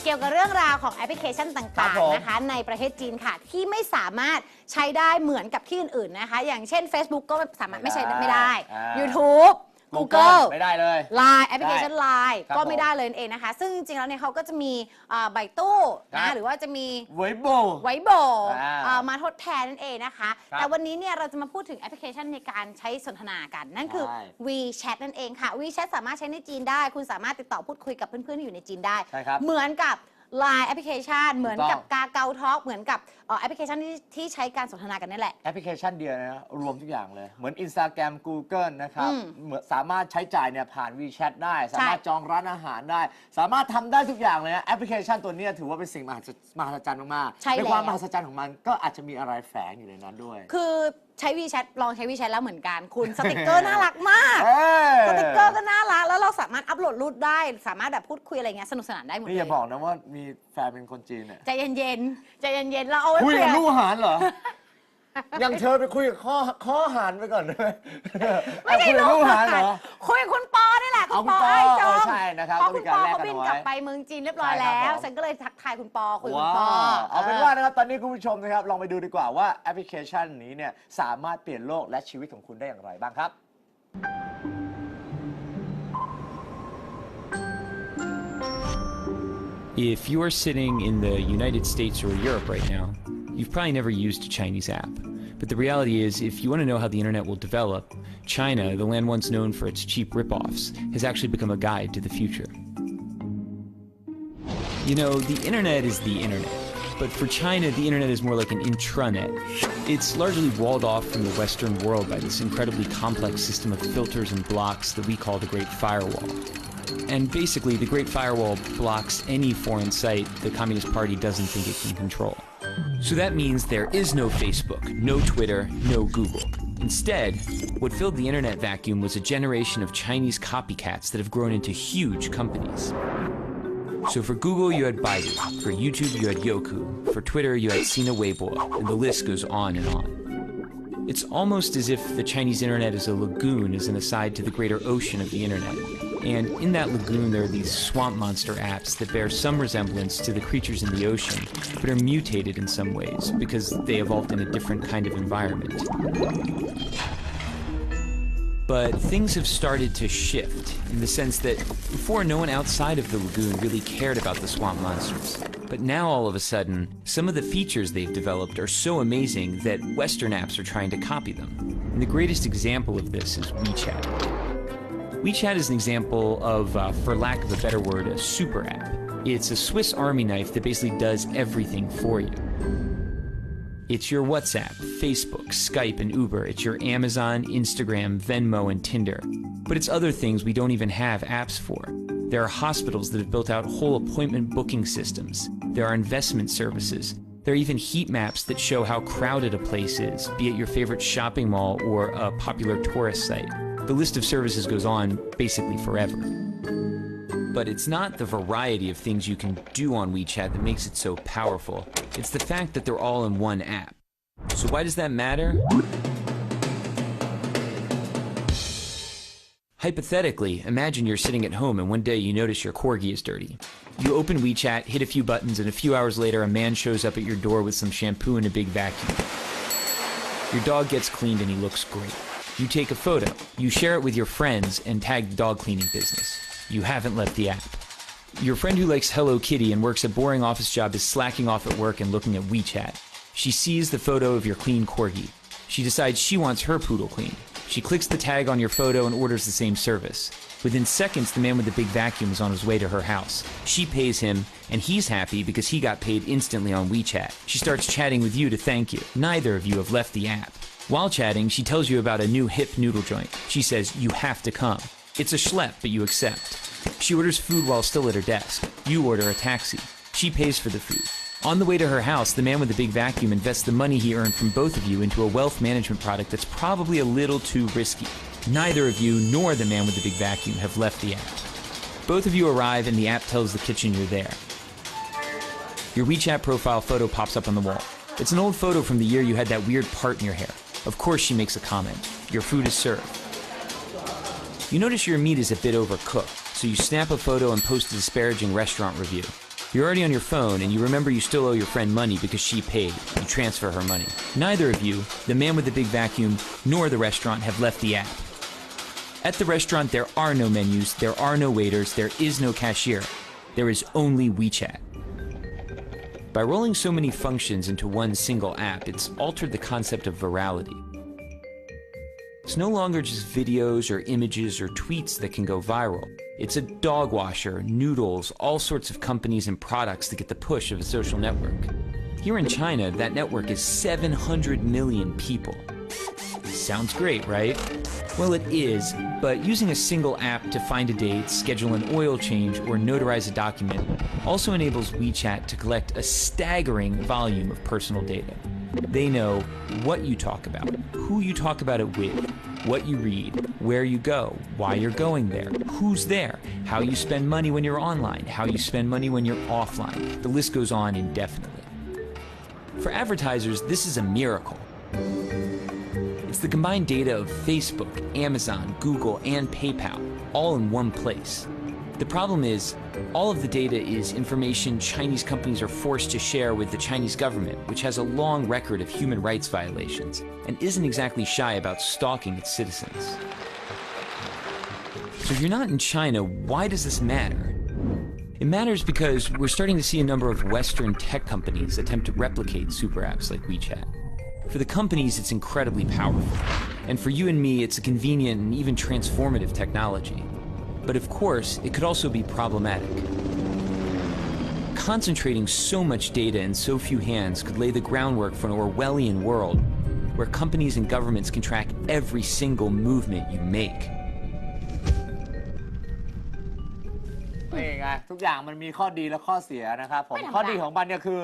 เกี่ยวกับเรื่องราวของแอปพลิเคชันต่างๆนะคะในประเทศจีนค่ะที่ไม่สามารถใช้ได้เหมือนกับที่อื่นๆนะคะอย่างเช่น Facebook ก็สามารถไม่ใช้ไม่ได้ YouTube Google ไม่ได้เลย Line แอปพลิเคชัน Line ก็ไม่ได้เลยเองนะคะซึ่งจริงๆแล้วเนี่ยเขาก็จะมีใบตู้นะหรือว่าจะมีไวโบมาทดแทนนั่นเองนะคะแต่วันนี้เนี่ยเราจะมาพูดถึงแอปพลิเคชันในการใช้สนทนากันนั่นคือ WeChat นั่นเองค่ะ WeChat สามารถใช้ในจีนได้คุณสามารถติดต่อพูดคุยกับเพื่อนๆที่อยู่ในจีนได้เหมือนกับ Line แอปพลิเคชันเหมือนกับกาเกาทอล์กเหมือนกับแอปพลิเคชันที่ใช้การสนทนากันนั่นแหละแอปพลิเคชันเดียวนะรวมทุกอย่างเลยเหมือน Instagram Google นะครับสามารถใช้จ่ายเนี่ยผ่าน WeChat ได้สามารถจองร้านอาหารได้สามารถทำได้ทุกอย่างเลยนะแอปพลิเคชันตัวนี้ถือว่าเป็นสิ่งมหัศจรรย์มากๆในความมหัศจรรย์ของมันก็อาจจะมีอะไรแฝงอยู่ในนั้นด้วยคือใช้ WeChat ลองใช้ WeChat แล้วเหมือนกันคุณสติกเกอร์น่ารักมากสติกเกอร์ก็น่ารักแล้วเราสามารถอัปโหลดรูปได้สามารถแบบพูดคุยอะไรเงี้ยสนุกสนานได้หมดเลยนี่อย่าบอกนะว่ามีแฟนเป็นคนจีนเนี่ยใจเย็นๆใจเย็นๆเราเอาไว้คุยกับลูกหารเหรอยังเธอไปคุยกับข้อหารไปก่อนเลยไม่ใช่ลูกหารเหรอคุยกับคุณปอนี่แหละคุณปอไอ้จอมใช่นะครับคุณปอเขาบินกลับไปเมืองจีนเรียบร้อยแล้วฉันก็เลยทักทายคุณปอคุยคุณปอเอาเป็นว่านะครับตอนนี้คุณผู้ชมนะครับลองไปดูดีกว่าว่าแอปพลิเคชันนี้เนี่ยสามารถเปลี่ยนโลกและชีวิตของคุณได้อย่างไรบ้างครับ If you are sitting in the United States or Europe right now, you've probably never used a Chinese app. But the reality is, if you want to know how the internet will develop, China, the land once known for its cheap ripoffs, has actually become a guide to the future. You know, the internet is the internet. But for China, the internet is more like an intranet. It's largely walled off from the Western world by this incredibly complex system of filters and blocks that we call the Great Firewall. And basically, the Great Firewall blocks any foreign site the Communist Party doesn't think it can control. So that means there is no Facebook, no Twitter, no Google. Instead, what filled the internet vacuum was a generation of Chinese copycats that have grown into huge companies. So for Google, you had Baidu. For YouTube, you had Youku. For Twitter, you had Sina Weibo. And the list goes on and on. It's almost as if the Chinese internet is a lagoon as an aside to the greater ocean of the internet. And in that lagoon, there are these swamp monster apps that bear some resemblance to the creatures in the ocean, but are mutated in some ways because they evolved in a different kind of environment. But things have started to shift in the sense that before no one outside of the lagoon really cared about the swamp monsters. But now all of a sudden, some of the features they've developed are so amazing that Western apps are trying to copy them. And the greatest example of this is WeChat. WeChat is an example of, for lack of a better word, a super app. It's a Swiss Army knife that basically does everything for you. It's your WhatsApp, Facebook, Skype, and Uber. It's your Amazon, Instagram, Venmo, and Tinder. But it's other things we don't even have apps for. There are hospitals that have built out whole appointment booking systems. There are investment services. There are even heat maps that show how crowded a place is, be it your favorite shopping mall or a popular tourist site. The list of services goes on basically forever. But it's not the variety of things you can do on WeChat that makes it so powerful. It's the fact that they're all in one app. So why does that matter? Hypothetically, imagine you're sitting at home and one day you notice your corgi is dirty. You open WeChat, hit a few buttons, and a few hours later a man shows up at your door with some shampoo and a big vacuum. Your dog gets cleaned and he looks great. You take a photo, you share it with your friends, and tag the dog cleaning business. You haven't left the app. Your friend who likes Hello Kitty and works a boring office job is slacking off at work and looking at WeChat. She sees the photo of your clean corgi. She decides she wants her poodle cleaned. She clicks the tag on your photo and orders the same service. Within seconds, the man with the big vacuum is on his way to her house. She pays him, and he's happy because he got paid instantly on WeChat. She starts chatting with you to thank you. Neither of you have left the app. While chatting, she tells you about a new hip noodle joint. She says, you have to come. It's a schlep, but you accept. She orders food while still at her desk. You order a taxi. She pays for the food. On the way to her house, the man with the big vacuum invests the money he earned from both of you into a wealth management product that's probably a little too risky. Neither of you nor the man with the big vacuum have left the app. Both of you arrive and the app tells the kitchen you're there. Your WeChat profile photo pops up on the wall. It's an old photo from the year you had that weird part in your hair. Of course she makes a comment. Your food is served. You notice your meat is a bit overcooked, so you snap a photo and post a disparaging restaurant review. You're already on your phone and you remember you still owe your friend money because she paid. You transfer her money. Neither of you, the man with the big vacuum nor the restaurant, have left the app. At the restaurant, there are no menus, there are no waiters, there is no cashier. There is only WeChat. By rolling so many functions into one single app, it's altered the concept of virality. It's no longer just videos or images or tweets that can go viral. It's a dog washer, noodles, all sorts of companies and products that get the push of a social network. Here in China, that network is 700 million people. Sounds great, right? Well, it is, but using a single app to find a date, schedule an oil change, or notarize a document also enables WeChat to collect a staggering volume of personal data. They know what you talk about, who you talk about it with, what you read, where you go, why you're going there, who's there, how you spend money when you're online, how you spend money when you're offline. The list goes on indefinitely. For advertisers, this is a miracle. It's the combined data of Facebook, Amazon, Google, and PayPal, all in one place. The problem is, all of the data is information Chinese companies are forced to share with the Chinese government, which has a long record of human rights violations and isn't exactly shy about stalking its citizens. So if you're not in China, why does this matter? It matters because we're starting to see a number of Western tech companies attempt to replicate super apps like WeChat. For the companies, it's incredibly powerful. And for you and me, it's a convenient and even transformative technology. But of course, it could also be problematic. Concentrating so much data in so few hands could lay the groundwork for an Orwellian world where companies and governments can track every single movement you make. นี่ไงทุกอย่างมันมีข้อดีและข้อเสียนะครับผม ไม่ธรรมดา ข้อดีของมันเนี่ยคือ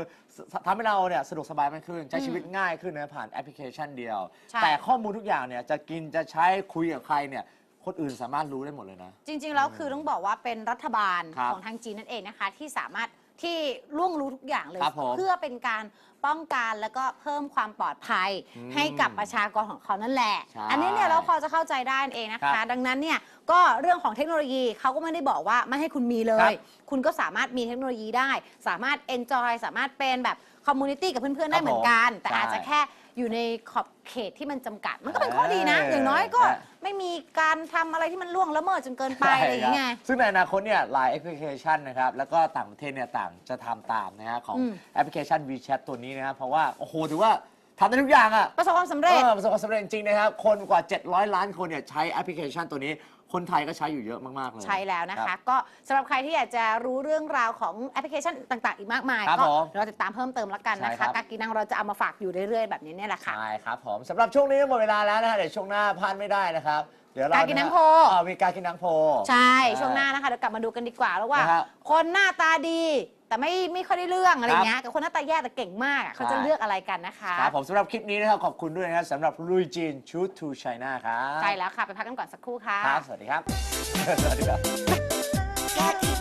ทำให้เราเนี่ยสะดวกสบายมากขึ้นใช้ชีวิตง่ายขึ้นนะผ่านแอปพลิเคชันเดียว ใช่ แต่ข้อมูลทุกอย่างเนี่ยจะกินจะใช้คุยกับใครเนี่ยคนอื่นสามารถรู้ได้หมดเลยนะ จริงๆแล้วคือต้องบอกว่าเป็นรัฐบาล ครับ ของทางจีนนั่นเองนะคะที่สามารถที่ล่วงรู้ทุกอย่างเลย ครับผม เพื่อเป็นการป้องกันแล้วก็เพิ่มความปลอดภัยให้กับประชากรของเขานั่นแหละ ใช่ อันนี้เนี่ยเราพอจะเข้าใจได้นั่นเองนะ ครั คะ บ ดังนั้นเนี่ยก็เรื่องของเทคโนโลยีเขาก็ไม่ได้บอกว่าไม่ให้คุณมีเล ครั ย บ คุณก็สามารถมีเทคโนโลยีได้ สามารถ enjoy สามารถเป็นแบบคอมมูนิตี้กับเพื่อนๆได้เหมือนกัน แต่ ใช่ อาจจะแค่อยู่ในขอบเขตที่มันจำกัด มันก็เป็นข้อดีนะ อย่างน้อยก็ไม่มีการทำอะไรที่มันล่วงละเมิดจนเกินไปอะไรอย่างเงี้ย ซึ่งในอนาคตเนี่ยหลายแอปพลิเคชันนะครับแล้วก็ต่างประเทศเนี่ยต่างจะทำตามนะฮะของแอปพลิเคชัน WeChat ตัวนี้นะครับเพราะว่าโอ้โหถือว่าทำได้ทุกอย่างอะ ประสบความสำเร็จ ประสบความสำเร็จจริงๆนะครับคนกว่า 700 ล้านคนเนี่ยใช้แอปพลิเคชันตัวนี้คนไทยก็ใช้อยู่เยอะมากๆเลย ใช่แล้วนะ ครั คะ บ ก็สำหรับใครที่อยากจะรู้เรื่องราวของแอปพลิเคชันต่างๆ อีกมากมาย ครับ ก็ ผม เราติดตามเพิ่มเติมแล้วกันนะ ใช่ครั คะ บ กากีนังเราจะเอามาฝากอยู่เรื่อยๆ แบบนี้เนี่ยแหละค่ะ ใช่ครับผมสำหรับช่วงนี้หมดเวลาแล้วนะฮะเดี๋ยวช่วงหน้าพลาดไม่ได้นะครับเดี๋ยวเรา กากินังโพ มีการกินนังโพ ใช่ ช่วงหน้านะคะเดี๋ยวกลับมาดูกันดีกว่าแล้วว่า นะครับ คนหน้าตาดี แต่ไม่ค่อยได้เรื่องอะไรเงี้ยกับคนหน้าตาแย่แต่เก่งมากอะเขาจะ ใช่ เลือกอะไรกันนะคะ ครับผมสำหรับคลิปนี้นะครับขอบคุณด้วยนะครับสำหรับลุยจีนชูทูไชน่าครับ ใช่แล้วค่ะไปพักกันก่อนสักครู่ค่ะ ครับ สวัสดีครับ สวัสดีครับ กากี